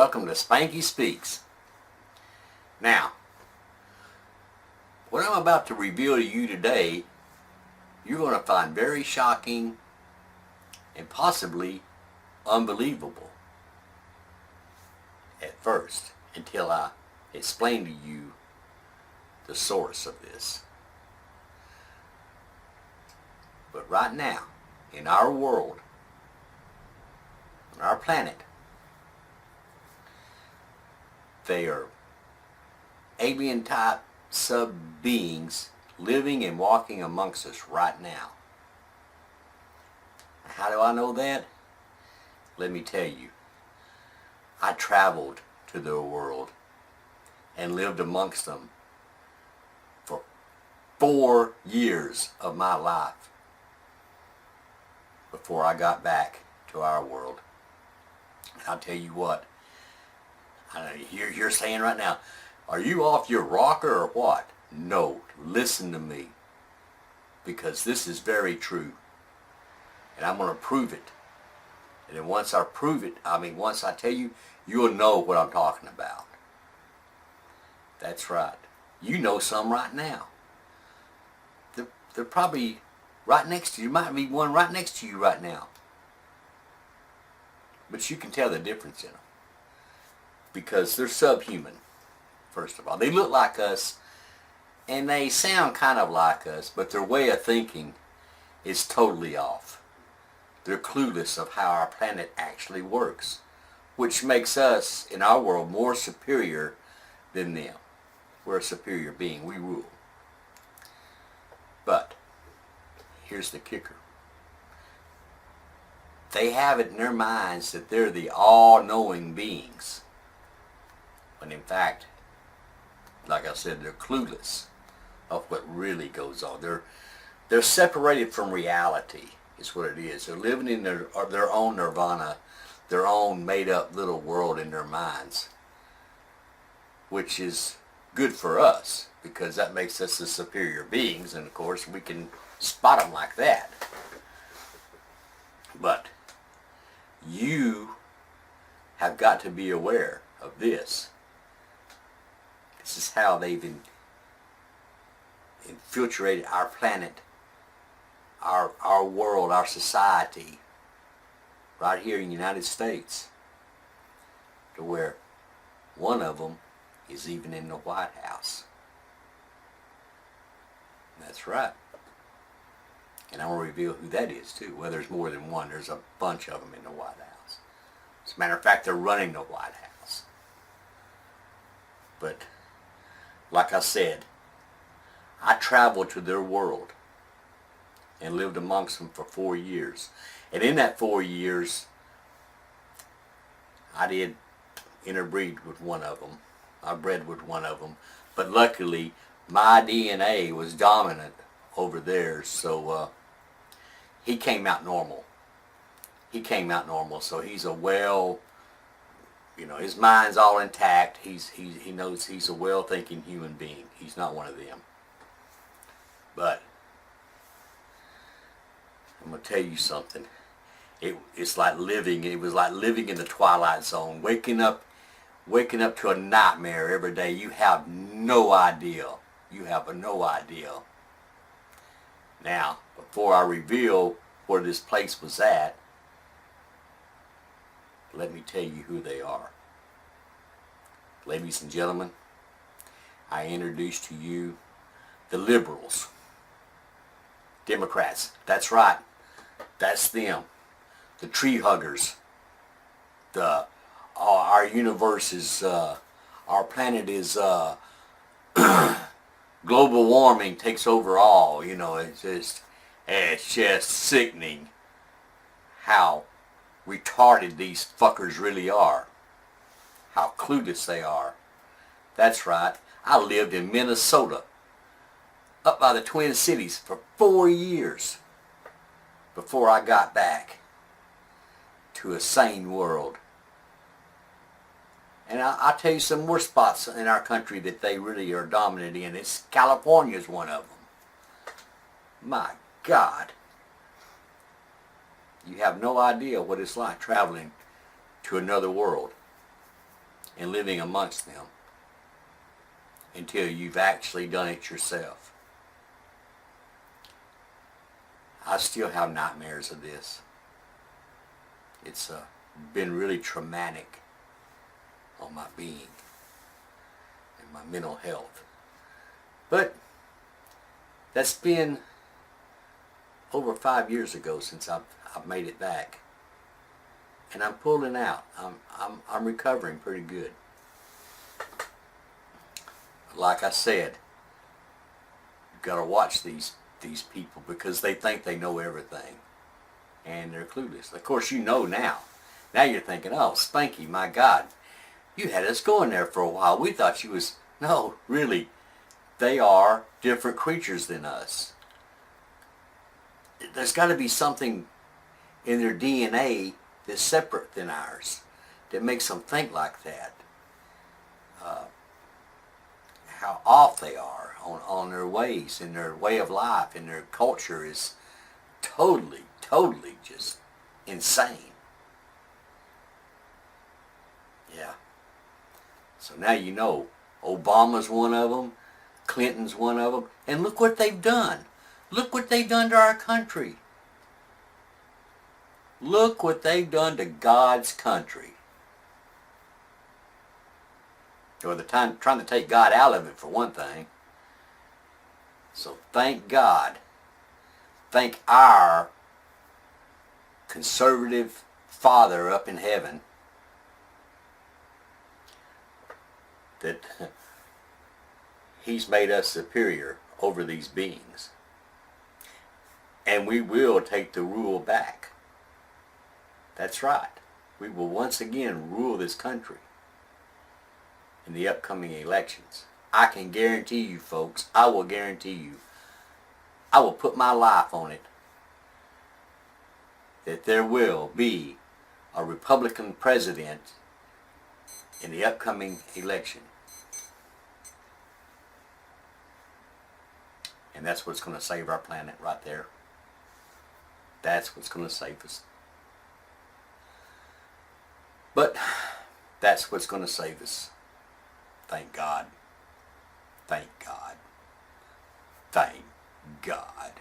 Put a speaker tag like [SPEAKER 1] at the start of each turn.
[SPEAKER 1] welcome to Spanky Speaks. Now, what I'm about to reveal to you today, you're going to find very shocking and possibly unbelievable at first, until I explain to you the source of this. But right now, in our world, on our planet, they are alien type sub-beings living and walking amongst us right now. How do I know that? Let me tell you. I traveled to their world and lived amongst them for 4 years of my life before I got back to our world. And I'll tell you what, you're saying right now, are you off your rocker or what? No, listen to me, because this is very true, and I'm going to prove it. And then once I prove it, once I tell you, you'll know what I'm talking about. That's right. You know some right now. They're probably right next to you. Might be one right next to you right now. But you can tell the difference in them, because they're subhuman, first of all. They look like us, and they sound kind of like us, but their way of thinking is totally off. They're clueless of how our planet actually works, which makes us, in our world, more superior than them. We're a superior being. We rule. But here's the kicker. They have it in their minds that they're the all-knowing beings, when in fact, like I said, they're clueless of what really goes on. They're separated from reality, is what it is. They're living in their own nirvana, their own made-up little world in their minds, which is good for us, because that makes us the superior beings, and of course we can spot them like that. But you have got to be aware of this. This is how they've infiltrated our planet, our world, our society, right here in the United States, to where one of them is even in the White House. That's right. And I'm going to reveal who that is too. Well, there's more than one. There's a bunch of them in the White House. As a matter of fact, they're running the White House. But like I said, I traveled to their world and lived amongst them for 4 years. And in that 4 years, I did interbreed with one of them. I bred with one of them. But luckily, my DNA was dominant over theirs, so he came out normal. He came out normal, so he's a his mind's all intact. He knows he's a well-thinking human being. He's not one of them. But I'm going to tell you something. It was like living in the Twilight Zone, waking up to a nightmare every day. You have no idea. You have no idea. Now, before I reveal where this place was at, let me tell you who they are. Ladies and gentlemen, I introduce to you the liberals. Democrats. That's right. That's them. The tree huggers. Our universe is, our planet is, global warming takes over all. It's just sickening how retarded these fuckers really are. How clueless they are. That's right. I lived in Minnesota, up by the Twin Cities, for 4 years before I got back to a sane world. And I'll tell you some more spots in our country that they really are dominant in. California's one of them. My God. You have no idea what it's like traveling to another world. and living amongst them until you've actually done it yourself. I still have nightmares of this. It's been really traumatic on my being and my mental health. But that's been over 5 years ago since I've made it back, and I'm pulling out. I'm recovering pretty good. Like I said, you've got to watch these people because they think they know everything, and they're clueless. Of course, you know now. Now you're thinking, oh, Spanky, my God, you had us going there for a while. We thought you was... No, really, they are different creatures than us. There's got to be something in their DNA that's separate than ours that makes them think like that. How off they are on their ways, and their way of life, and their culture is totally just insane. Yeah. So now you know, Obama's one of them, Clinton's one of them, and look what they've done. Look what they've done to our country. Look what they've done to God's country. Or they're trying to take God out of it, for one thing. So thank God. Thank our conservative Father up in heaven that He's made us superior over these beings. And we will take the rule back. That's right. We will once again rule this country in the upcoming elections. I can guarantee you, folks, I will guarantee you, I will put my life on it, that there will be a Republican president in the upcoming election. And that's what's going to save our planet right there. That's what's going to save us. But that's what's going to save us. Thank God. Thank God. Thank God.